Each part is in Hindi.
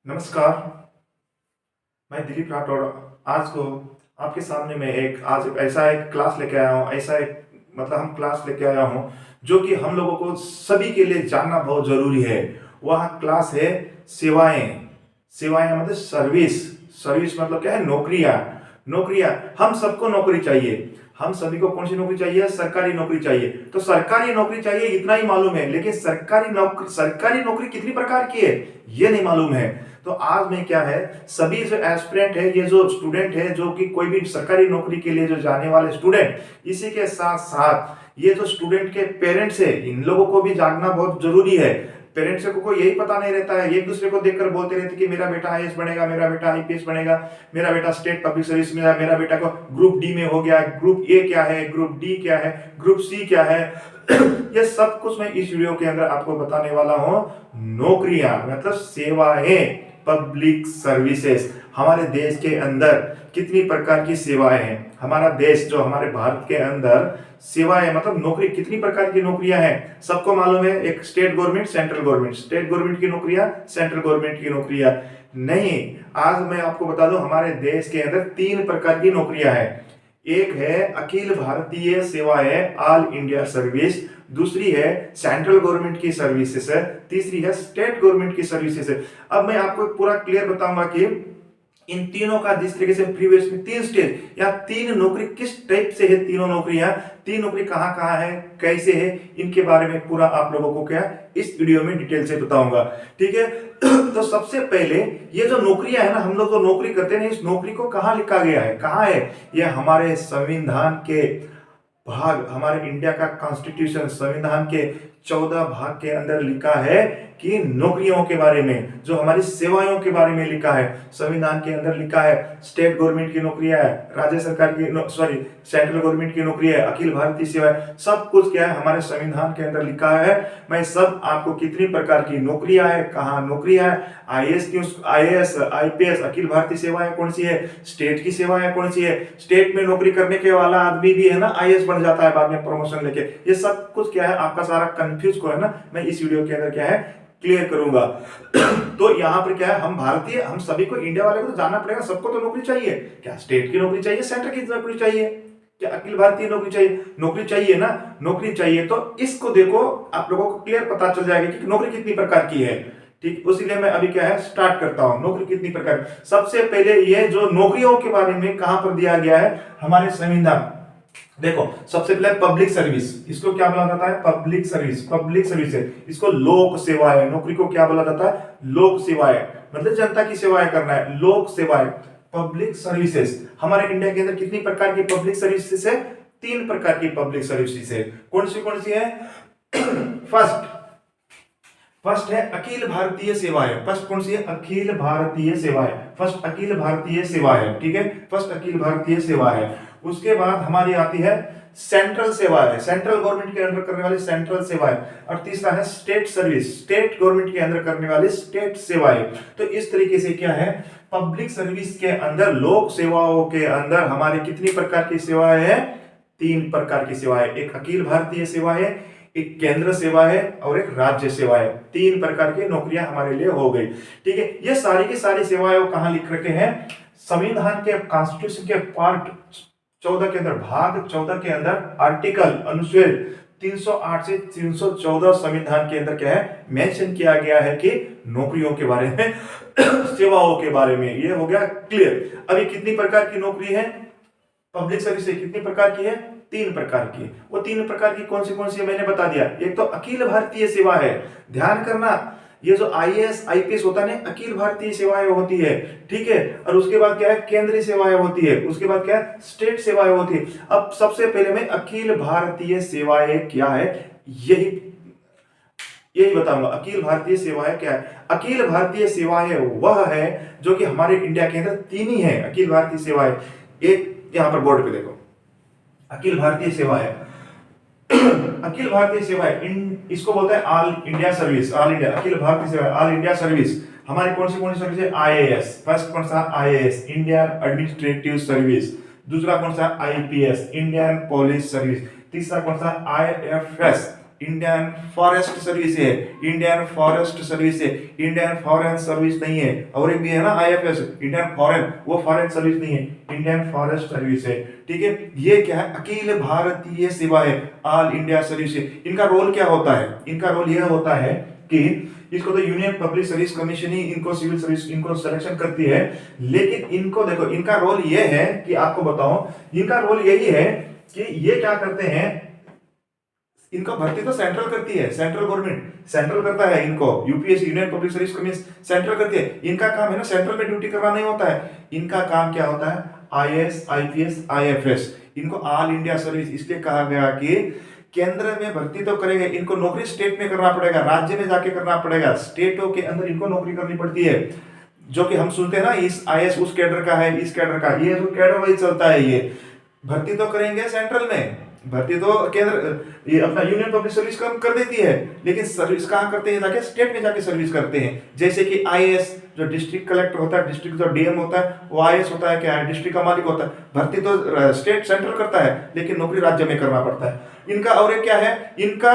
नमस्कार। मैं दिलीप राठौड़। आज को आपके सामने मैं एक क्लास लेके आया हूँ। हम क्लास लेके आया हूँ जो कि हम लोगों को सभी के लिए जानना बहुत जरूरी है। वह क्लास है सेवाएं। सेवाएं मतलब सर्विस। सर्विस मतलब क्या है? नौकरियां। नौकरियां। हम सबको नौकरी चाहिए। हम सभी को कौन सी नौकरी चाहिए? सरकारी नौकरी चाहिए। तो सरकारी नौकरी चाहिए इतना ही मालूम है, लेकिन सरकारी नौकरी कितनी प्रकार की है ये नहीं मालूम है। तो आज में क्या है, सभी जो एस्पिरेंट है, ये जो स्टूडेंट है, जो कि कोई भी सरकारी नौकरी के लिए जो जाने वाले स्टूडेंट, इसी के साथ साथ ये जो स्टूडेंट के पेरेंट्स है, इन लोगों को भी जागना बहुत जरूरी है। पेरेंट्स को यही पता नहीं रहता है, एक दूसरे को देखकर बोलते रहते कि मेरा बेटा आईएएस बनेगा, मेरा बेटा आईपीएस बनेगा, मेरा बेटा स्टेट पब्लिक सर्विस में, मेरा बेटा को ग्रुप डी में हो गया। ग्रुप ए क्या है, ग्रुप डी क्या है, ग्रुप सी क्या है ये सब कुछ मैं इस वीडियो के अंदर आपको बताने वाला हूं। नौकरियां मतलब सेवाएं, पब्लिक सर्विसेज। हमारे देश के अंदर कितनी प्रकार की सेवाएं हैं? हमारा देश जो हमारे भारत के अंदर सेवाएं मतलब नौकरी, कितनी प्रकार की नौकरियां हैं सबको मालूम है। एक state government, central government. State government की नौकरियां, सेंट्रल गवर्नमेंट की नौकरियां नहीं। आज मैं आपको बता दूं, हमारे देश के अंदर 3 प्रकार की नौकरियां हैं। एक है अखिल भारतीय सेवाएं, ऑल इंडिया सर्विस। दूसरी है सेंट्रल गवर्नमेंट की सर्विसेज है। तीसरी है स्टेट गवर्नमेंट की सर्विसेज है। अब मैं आपको पूरा क्लियर बताऊंगा कि इन तीनों का जिस तरीके से प्रीवियस में 3 स्टेज या 3 नौकरी किस टाइप से है, तीनों नौकरियां, 3 नौकरी कहां कहां है, कैसे है, इनके बारे में पूरा आप लोगों को क्या इस वीडियो में डिटेल से बताऊंगा। ठीक है तो सबसे पहले ये जो नौकरियां है ना, हम लोग जो नौकरी करते हैं, इस नौकरी को कहां लिखा गया है, कहां है? ये हमारे संविधान के भाग, हमारे इंडिया का कॉन्स्टिट्यूशन, संविधान के 14 भाग के अंदर लिखा है कि नौकरियों के बारे में, जो हमारी सेवाओं के बारे में लिखा है। संविधान के अंदर लिखा है स्टेट गवर्नमेंट की नौकरियां है, राज्य सरकार की सेंट्रल गवर्नमेंट की नौकरी है, अखिल भारतीय सेवा है, सब कुछ क्या है हमारे संविधान के अंदर लिखा है। मैं सब आपको कितनी प्रकार की नौकरियां है, कहां नौकरियां है, आईएएस आईपीएस, अखिल भारतीय सेवाएं कौन सी है, स्टेट की सेवाएं कौन सी है, स्टेट में नौकरी करने के वाला आदमी भी है ना आईएएस बन जाता है बाद में प्रमोशन लेके। ये सब कुछ क्या है आपका सारा कंफ्यूज को है ना, मैं इस वीडियो के अंदर क्या है क्लियर करूंगा। तो यहाँ पर क्या है, हम भारतीय, हम सभी को, इंडिया वाले को तो जानना पड़ेगा, सबको तो नौकरी चाहिए। क्या स्टेट की नौकरी चाहिए, सेंटर की नौकरी चाहिए, क्या अखिल भारतीय नौकरी चाहिए? नौकरी चाहिए ना, नौकरी चाहिए। तो इसको देखो, आप लोगों को क्लियर पता चल जाएगा कि नौकरी कितनी प्रकार की है। ठीक, उसीलिए मैं अभी क्या है स्टार्ट करता हूं। नौकरी कितनी प्रकार, सबसे पहले ये जो नौकरियों के बारे में कहां पर दिया गया है, हमारे संविधान। देखो सबसे पहले पब्लिक सर्विस, इसको क्या बोला जाता है? Public service. पब्लिक सर्विस है, इसको लोक सेवाएं, नौकरी को क्या बोला जाता है? लोक सेवाएं, मतलब जनता की सेवाएं करना है, लोक सेवाएं, पब्लिक सर्विसेज। हमारे इंडिया के अंदर कितनी प्रकार की पब्लिक सर्विसेज है? 3 प्रकार की पब्लिक सर्विसेज है। कौन सी है? फर्स्ट है अखिल भारतीय सेवाएं। फर्स्ट कौन सी है? अखिल भारतीय सेवाएं। फर्स्ट अखिल भारतीय सेवाएं, ठीक है, फर्स्ट अखिल भारतीय सेवाएं। उसके बाद हमारी आती है सेंट्रल सेवाएं, सेंट्रल गवर्नमेंट के अंदर करने वाली सेंट्रल सेवाएं। और तीसरा है स्टेट सर्विस, स्टेट गवर्नमेंट के अंदर करने वाली स्टेट सेवाएं। तो इस तरीके से क्या है, पब्लिक सर्विस के अंदर, लोक सेवाओं के अंदर हमारी कितनी प्रकार की सेवाएं हैं? 3 प्रकार की सेवाएं। एक अखिल भारतीय सेवा है, एक केंद्र सेवा है और एक राज्य सेवा है। 3 प्रकार की नौकरियां हमारे लिए हो गई। ठीक है, ये सारी की सारी सेवाएं कहां लिख रखे हैं? संविधान के कॉन्स्टिट्यूशन के पार्ट 14 के अंदर, भाग 14 के अंदर, आर्टिकल अनुच्छेद 308 से 314 संविधान के अंदर क्या है मेंशन किया गया है कि नौकरियों के बारे में सेवाओं के बारे में। ये हो गया क्लियर। अभी कितनी प्रकार की नौकरी है? पब्लिक सर्विस कितनी प्रकार की है? 3 प्रकार की। वो 3 प्रकार की कौन सी है मैंने बता दिया। एक तो अखिल भारतीय सेवा है, ध्यान करना, ये जो आईएएस आईपीएस होता है अखिल भारतीय सेवाएं होती है। ठीक है, और उसके बाद क्या है? केंद्रीय सेवाएं होती है। उसके बाद क्या है? स्टेट सेवाएं होती है। अब सबसे पहले मैं अखिल भारतीय सेवाएं क्या है यही बताऊंगा। अखिल भारतीय सेवाएं क्या है? अखिल भारतीय सेवाएं वह है जो कि हमारे इंडिया के अंदर 3 ही है अखिल भारतीय सेवाएं। एक यहां पर बोर्ड पे देखो, अखिल भारतीय सेवाएं अखिल भारतीय सेवाएं, इसको बोलते हैं all India service. All India अखिल भारतीय सेवा, ऑल इंडिया सर्विस। हमारी कौन सी सर्विस है? आईएएस। फर्स्ट कौन सा? IAS, Indian administrative service. दूसरा कौन सा? IPS, Indian police service. तीसरा कौन सा? आईएफएस, इंडियन फॉरेस्ट सर्विस है, इंडियन फॉरेस्ट सर्विस है, इंडियन फॉरेन सर्विस नहीं है। और एक भी है ना आईएफएस, इंडियन फॉरेन, वो फॉरेन सर्विस नहीं है, इंडियन फॉरेस्ट सर्विस है। ठीक है, ये क्या है, अखिल भारतीय सेवा है, ऑल इंडिया सर्विस है। इनका रोल क्या होता है, इनका रोल यह होता है कि इसको तो यूनियन पब्लिक सर्विस कमीशन ही इनको सिविल सर्विस इनको सिलेक्शन करती है, लेकिन इनको देखो इनका रोल ये है कि आपको बताऊं, इनका रोल यही है कि ये क्या करते हैं, इनको भर्ती तो सेंट्रल करती है, सेंट्रल गवर्नमेंट सेंट्रल करता है इनको, UPSC union public service commission central करती है। इनका काम है ना सेंट्रल में ड्यूटी करना नहीं होता है, इनका काम क्या होता है, आईएएस आईपीएस आईएफएस। इनको ऑल इंडिया सर्विस इसलिए कहा गया कि केंद्र में भर्ती तो करेंगे, इनको नौकरी स्टेट में करना पड़ेगा, राज्य में जाके करना पड़ेगा, स्टेटों के अंदर इनको नौकरी करनी पड़ती है। जो कि हम सुनते हैं ना, इस आईएएस उस कैडर का है, इस कैडर का, ये जो कैडर वही चलता है। ये भर्ती तो करेंगे सेंट्रल में, भर्ती तो केंद्र ये अपना यूनियन पब्लिक सर्विस कम कर देती है, लेकिन सर्विस कहाँ करते हैं, जाके स्टेट में जाके सर्विस करते हैं। जैसे कि आईएएस जो डिस्ट्रिक्ट कलेक्टर होता है, डिस्ट्रिक्ट जो डीएम होता है, वो आईएएस होता है, क्या है, डिस्ट्रिक्ट का मालिक होता है। भर्ती तो स्टेट सेंट्रल करता है, लेकिन नौकरी राज्य में करना पड़ता है इनका। और एक क्या है, इनका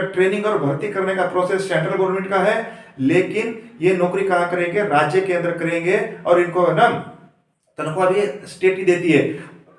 ट्रेनिंग और भर्ती करने का प्रोसेस सेंट्रल गवर्नमेंट का है, लेकिन ये नौकरी कहाँ करेंगे, राज्य के अंदर करेंगे। और इनको ना तनख्वाह भी स्टेट ही देती है,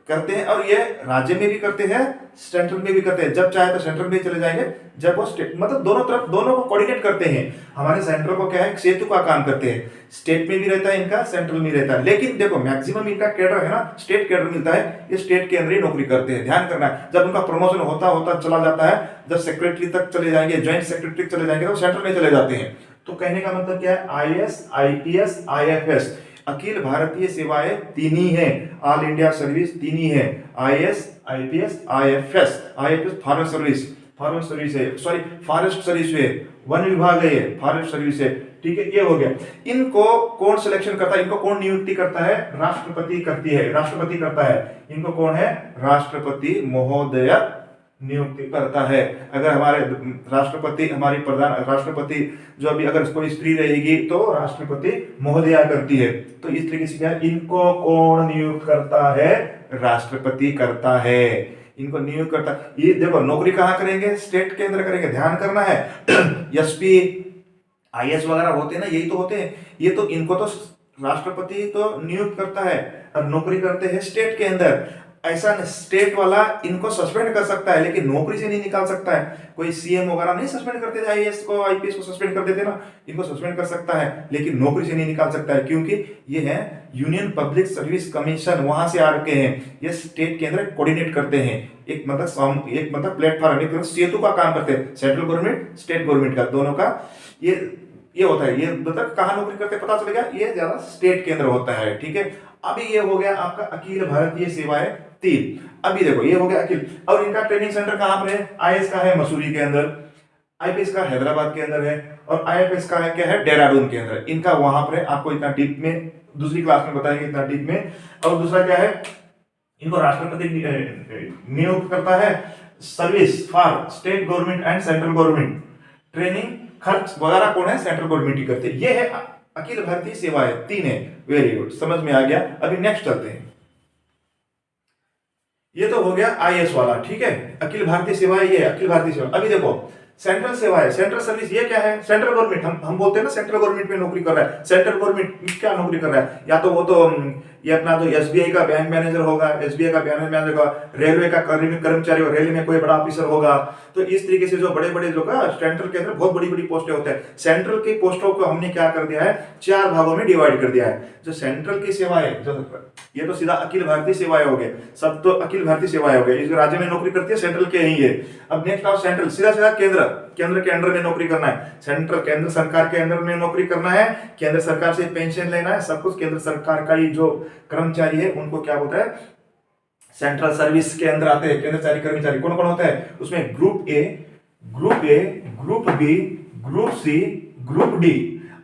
करते हैं। और ये राज्य में भी करते हैं, सेंट्रल में भी करते हैं। जब चाहे तो सेंट्रल में चले जाएंगे, जब वो स्टेट, मतलब दोनों तरफ दोनों को कोऑर्डिनेट करते हैं। हमारे सेंट्रल को क्या है, सेतु का काम करते हैं, स्टेट में भी रहता है इनका, सेंट्रल में रहता है। लेकिन देखो मैक्सिमम इनका कैडर है ना, स्टेट कैडर मिलता है, ये स्टेट के अंदर ही नौकरी करते हैं। ध्यान करना है, जब उनका प्रमोशन होता होता चला जाता है, जब सेक्रेटरी तक चले जाएंगे, ज्वाइंट सेक्रेटरी चले जाएंगे, तो सेंट्रल में चले जाते हैं। तो कहने का मतलब क्या है, IAS IPS IFS Akhil Bharatiya सेवाएं तीन ही हैं, ऑल इंडिया सर्विस तीन ही है, IAS IPS IFS. IFS foreign service है, सॉरी फॉरेस्ट सर्विस है, वन विभाग है, फॉरेस्ट सर्विस है। ठीक है, ये हो गया। इनको कौन सिलेक्शन करता है, इनको कौन नियुक्ति करता है, राष्ट्रपति करती है, राष्ट्रपति करता है। इनको कौन है, राष्ट्रपति महोदय नियुक्ति करता है। अगर हमारे राष्ट्रपति, हमारी प्रधान राष्ट्रपति जो अभी अगर कोई स्त्री रहेगी तो राष्ट्रपति महोदया करती है। तो इस तरीके से क्या, इनको कौन नियुक्त करता है, राष्ट्रपति करता है, इनको नियुक्त करता है। ये देखो नौकरी कहाँ करेंगे, स्टेट के अंदर करेंगे। ध्यान करना है, एसपी आईएएस वगैरह होते हैं ना, यही तो होते हैं। ये तो इनको तो राष्ट्रपति तो नियुक्त करता है, और नौकरी करते हैं स्टेट के अंदर। ऐसा स्टेट वाला इनको सस्पेंड कर सकता है, लेकिन नौकरी से नहीं निकाल सकता है। कोई सीएम वगैरह नहीं सस्पेंड करते थे, आईएएस को आईपीएस को सस्पेंड कर देते ना, इनको सस्पेंड कर सकता है, लेकिन नौकरी से नहीं निकाल सकता है, क्योंकि ये है यूनियन पब्लिक सर्विस कमीशन, वहां से आ रखे हैं। ये स्टेट के अंदर कोऑर्डिनेट करते हैं, एक मतलब प्लेटफॉर्म, एक सेतु का काम करते हैं, सेंट्रल गवर्नमेंट स्टेट गवर्नमेंट का, दोनों का ये होता है। ये मतलब कहाँ नौकरी करते पता चलेगा, ये ज्यादा स्टेट के अंदर होता है। ठीक है, अभी ये हो गया आपका अखिल भारतीय सेवाएं तीन। अभी देखो ये हो गया अखिल, और इनका ट्रेनिंग सेंटर कहाँ पर है, आईएएस का है मसूरी के अंदर, आईपीएस का हैदराबाद के अंदर है, और आईएफएस का है क्या है, देहरादून के अंदर। इनका वहां पर है, आपको इतना डीप में दूसरी क्लास में बताएंगे, इतना डीप में। और दूसरा क्या है, इनको राष्ट्रपति नियुक्त करता है, service for state government and central government, training खर्च वगैरह कौन है, सेंट्रल गवर्नमेंट ही करते हैं। ये है अखिल भारतीय सेवाएं तीन है। वेरी गुड, समझ में आ गया। अभी नेक्स्ट चलते हैं। ये तो हो गया आईएएस वाला, ठीक है, अखिल भारतीय सेवाएं, ये अखिल भारतीय सेवा। अभी देखो सेंट्रल सेवाएं, सेंट्रल सर्विस, ये क्या है, सेंट्रल गवर्नमेंट। हम बोलते हैं ना सेंट्रल गवर्नमेंट में नौकरी कर रहा है। सेंट्रल गवर्नमेंट क्या नौकरी कर रहा है, या तो वो तो ये अपना जो एसबीआई का बैंक मैनेजर होगा, एसबीआई का बैंक मैनेजर होगा, रेलवे का कर्मचारी होगा, रेलवे में कोई बड़ा ऑफिसर होगा। तो इस तरीके से जो बड़े बड़े जो का सेंट्रल के अंदर बहुत बड़ी बड़ी पोस्टें होते हैं। सेंट्रल की पोस्टों को हमने क्या कर दिया है, चार भागों में डिवाइड कर दिया है। जो सेंट्रल की सेवाएं, जो ये तो सीधा अखिल भारतीय सेवाएं हो गए, सब तो अखिल भारतीय सेवाएं हो गए। इस राज्य में नौकरी करती है सेंट्रल के ही है। अब नेक्स्ट आओ सेंट्रल, सीधा सीधा केंद्र के अंडर में नौकरी करना है। सेंट्रल केंद्र सरकार के अंदर में नौकरी करना है, केंद्र सरकार से पेंशन लेना है, सब कुछ केंद्र सरकार का ही जो कर्मचारी है उनको क्या होता है, सेंट्रल सर्विस के अंदर आते हैं केंद्रचारी कर्मचारी। कौन कौन होता है उसमें, group A, group B, group C, group D.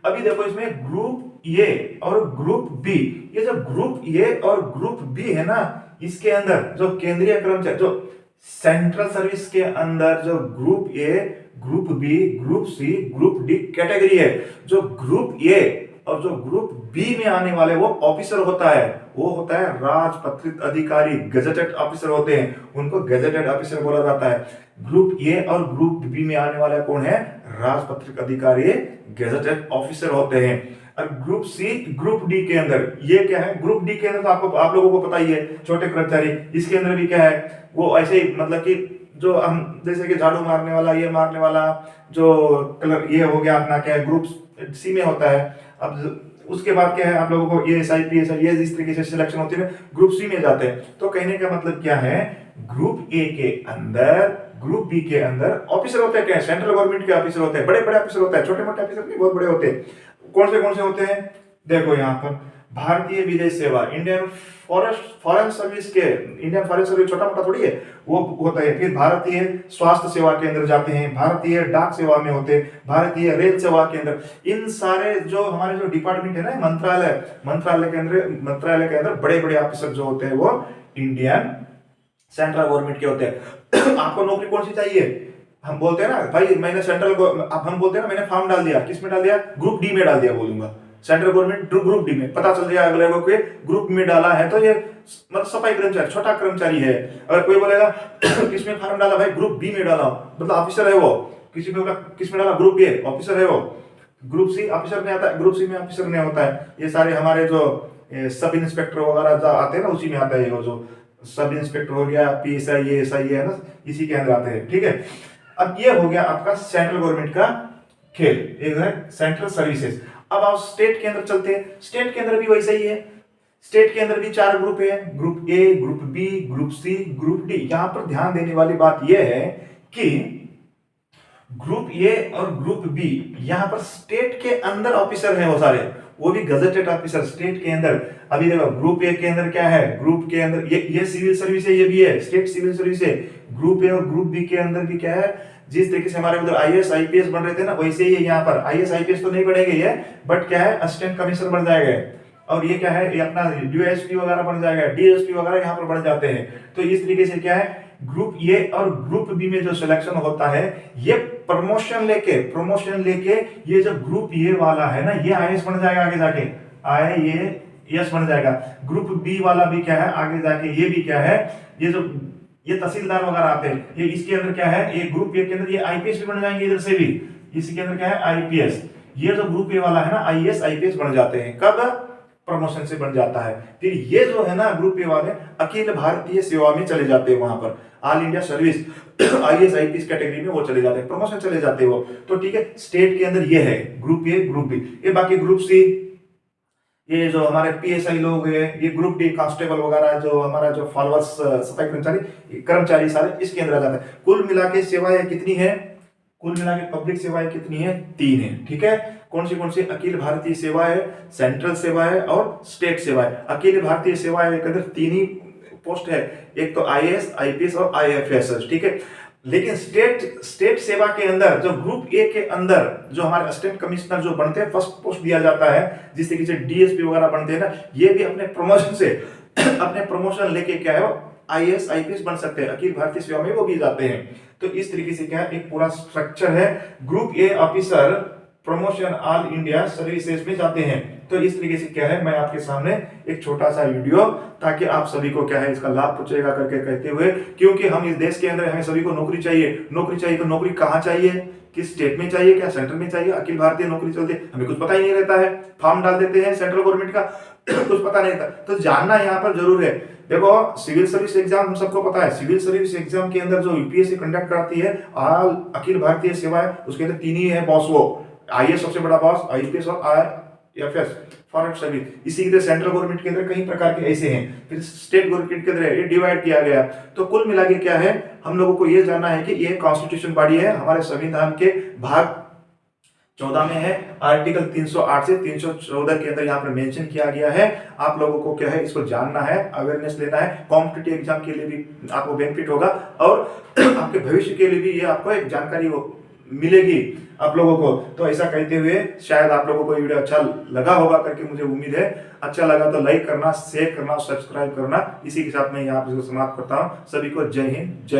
अभी देखो इसमें ग्रुप ए और ग्रुप बी, ये जो ग्रुप ए और ग्रुप बी है ना, इसके अंदर जो केंद्रीय कर्मचारी, जो सेंट्रल सर्विस के अंदर जो group A, group B, group C, group D category है, जो ग्रुप ए और जो ग्रुप बी में आने वाले वो ऑफिसर होता है, वो होता है राजपत्रित अधिकारी, गजेटेड ऑफिसर होते हैं, उनको गजेटेड ऑफिसर बोला जाता है। ग्रुप ए और ग्रुप बी में आने वाला कौन है? राजपत्रित अधिकारी, गजेटेड ऑफिसर होते हैं। और ग्रुप सी, ग्रुप डी के अंदर ये क्या है? ग्रुप डी के अंदर तो आपको, आप लोगों को पता ही है, छोटे कर्मचारी। इसके अंदर भी क्या है? वो ऐसे ही मतलब कि जो हम जैसे कि झाड़ू मारने वाला, ये मारने वाला, जो कलर ये हो गया अपना, क्या है, ग्रुप सी में होता है। अब उसके बाद क्या है, आप लोगों को ये एसआई पीएस ये इस तरीके से सिलेक्शन होती है, ग्रुप सी में जाते हैं। तो कहने का मतलब क्या है? ग्रुप ए के अंदर, ग्रुप बी के अंदर ऑफिसर होते हैं, क्या सेंट्रल गवर्नमेंट के ऑफिसर होते हैं, बड़े बड़े ऑफिसर होते हैं, छोटे मोटे ऑफिसर नहीं, बहुत बड़े होते हैं। कौन से होते हैं? देखो यहाँ पर भारतीय विदेश सेवा, इंडियन फॉरेन सर्विस के, इंडियन फॉरेन सर्विस छोटा मोटा थोड़ी है, वो होता है। फिर भारतीय स्वास्थ्य सेवा के अंदर जाते हैं, भारतीय डाक सेवा में होते हैं, भारतीय रेल सेवा के अंदर। इन सारे जो हमारे जो डिपार्टमेंट है ना, मंत्रालय के अंदर बड़े बड़े ऑफिसर जो होते हैं वो इंडियन सेंट्रल गवर्नमेंट के होते हैं। आपको नौकरी कौन सी चाहिए? हम बोलते हैं ना भाई मैंने अब हम बोलते हैं ना, मैंने फॉर्म डाल दिया, किस में डाल दिया? ग्रुप डी में डाल दिया, बोलूंगा सेंट्रल गवर्नमेंट ग्रुप डी में। पता चल जाएगा अगले को कि ग्रुप में डाला है तो ये मतलब सफाई कर्मचारी, छोटा कर्मचारी है। अगर कोई बोलेगा किस में फॉर्म डाला? भाई ग्रुप बी में डाला, मतलब ऑफिसर है वो। किसी में बोला किस में डाला? ग्रुप ए, ऑफिसर है वो। ग्रुप सी ऑफिसर में आता है, ग्रुप सी में ऑफिसर नहीं होता है। ये सारे हमारे जो सब इंस्पेक्टर वगैरह आते हैं ना, उसी में आता है। वो जो सब इंस्पेक्टर हो गया, पीएसआई, ये एसआई है ना, इसी के अंदर आते हैं। ठीक है, अब ये हो गया आपका सेंट्रल गवर्नमेंट का खेल, एक है सेंट्रल सर्विसेज। अब आप स्टेट के अंदर चलते हैं। स्टेट के अंदर भी वैसा ही है। स्टेट के अंदर भी 4 ग्रुप है, group A, group B, group C, group D. यहां पर ध्यान देने वाली बात यह है कि ग्रुप ए और ग्रुप बी, यहां पर स्टेट के अंदर ऑफिसर हैं वो सारे, वो भी गजेटेड ऑफिसर स्टेट के अंदर। अभी देखो ग्रुप ए के अंदर क्या है? ग्रुप के अंदर ये सिविल सर्विस है, ये भी है स्टेट सिविल सर्विस है। ग्रुप ए और ग्रुप बी के अंदर भी क्या है? जिस तरीके से हमारे उधर आईएएस आईपीएस बन रहे थे ना, वैसे ही यहाँ पर आईएएस आईपीएस तो नहीं बनेंगे ये, बट क्या है, असिस्टेंट कमिश्नर बन जाएगा। और ये क्या है, ये अपना डीएसपी वगैरह बन जाएगा, डीएसपी वगैरह यहाँ पर बन जाते हैं। तो इस तरीके से क्या है, ग्रुप ए और ग्रुप बी में जो सिलेक्शन होता है, ये प्रमोशन लेके ये जो ग्रुप ए वाला है ना, ये आईएएस बन जाएगा आगे जाके, आईएएस बन जाएगा। ग्रुप बी वाला भी क्या है, आगे जाके ये भी क्या है, ये तहसीलदार वगैरह आते हैं, ये इसके अंदर क्या है, ये ग्रुप ए के अंदर ये आईपीएस भी बन जाएंगे इधर से भी, इसी के अंदर क्या है, आईपीएस। ये जो ग्रुप ए वाला है ना, आईएएस आईपीएस बन जाते हैं, कब? प्रमोशन से बन जाता है। फिर ये जो है ना ग्रुप ए वाले, अखिल भारतीय सेवा में चले जाते हैं, वहां पर all India service IAS IPS category में वो चले जाते हैं, प्रमोशन चले जाते हैं वो। तो ठीक है, स्टेट के अंदर ये है ग्रुप ए, ग्रुप बी। ये बाकी ग्रुप सी, ये जो हमारे पीएसआई लोग हैं, ये ग्रुप डी कांस्टेबल वगैरह, जो हमारा जो फॉलोअर्स सफाई कर्मचारी सारे इसके अंदर आ जाते हैं। कुल मिला के सेवाएं कितनी है? कुल मिला के पब्लिक सेवाएं कितनी है? 3 है। ठीक है, कौन सी? अखिल भारतीय सेवा है, सेंट्रल सेवा है और स्टेट सेवा है। अखिल भारतीय सेवा के अंदर 3 ही पोस्ट है, एक तो आईएएस, आईपीएस और आईएफएस। ठीक है, लेकिन स्टेट सेवा के अंदर जो ग्रुप ए के अंदर जो हमारे असिस्टेंट कमिश्नर जो बनते हैं, फर्स्ट पोस्ट दिया जाता है, जिस तरीके से डीएसपी वगैरह बनते हैं ना, ये भी अपने प्रमोशन से अपने प्रमोशन लेके क्या है, आईएएस आईपीएस बन सकते हैं, अखिल भारतीय सेवा में वो भी जाते हैं। तो इस तरीके से क्या है, एक पूरा स्ट्रक्चर है। ग्रुप ए officer promotion all India services में जाते हैं। तो इस तरीके से क्या है, मैं आपके सामने एक छोटा सा वीडियो, ताकि आप सभी को क्या है इसका लाभ पहुंचेगा करके कहते हुए, क्योंकि हम इस देश के अंदर, हमें सभी को नौकरी चाहिए। तो नौकरी कहाँ चाहिए, किस स्टेट में चाहिए, क्या सेंट्रल में चाहिए, अखिल भारतीय नौकरी चलती है, हमें कुछ पता ही नहीं रहता है। फॉर्म डाल देते हैं सेंट्रल गवर्नमेंट का कुछ पता नहीं था, तो जानना यहाँ पर जरूर है। देखो सिविल सर्विस एग्जाम हम सबको पता है, सिविल सर्विस एग्जाम के अंदर जो यूपीएससी कंडक्ट कराती है, ऑल अखिल भारतीय सेवाएं, उसके अंदर 3 ही है बॉस, वो आईएएस सबसे बड़ा बॉस, आईपीएस और आईएफएस फॉरेन सर्विस। इसी की तरह सेंट्रल गवर्नमेंट के अंदर कई प्रकार के ऐसे हैं, फिर स्टेट गवर्नमेंट के अंदर ये डिवाइड किया गया। तो कुल मिला के क्या है, हम लोगों को ये जानना है कि ये कॉन्स्टिट्यूशन बॉडी है, हमारे संविधान के भाग 14 में है, आर्टिकल 308 से 314 के अंदर यहाँ पर मेंशन किया गया है। आप लोगों को क्या है, इसको जानना है, अवेयरनेस लेना है, कॉम्पिटिटिव एग्जाम के लिए भी आपको बेनिफिट होगा, और आपके भविष्य के लिए भी ये आपको एक जानकारी मिलेगी आप लोगों को। तो ऐसा कहते हुए शायद आप लोगों को ये वीडियो अच्छा लगा होगा करके मुझे उम्मीद है। अच्छा लगा तो लाइक करना, शेयर करना, सब्सक्राइब करना। इसी के साथ मैं यहाँ पर समाप्त करता हूँ। सभी को जय हिंद, जय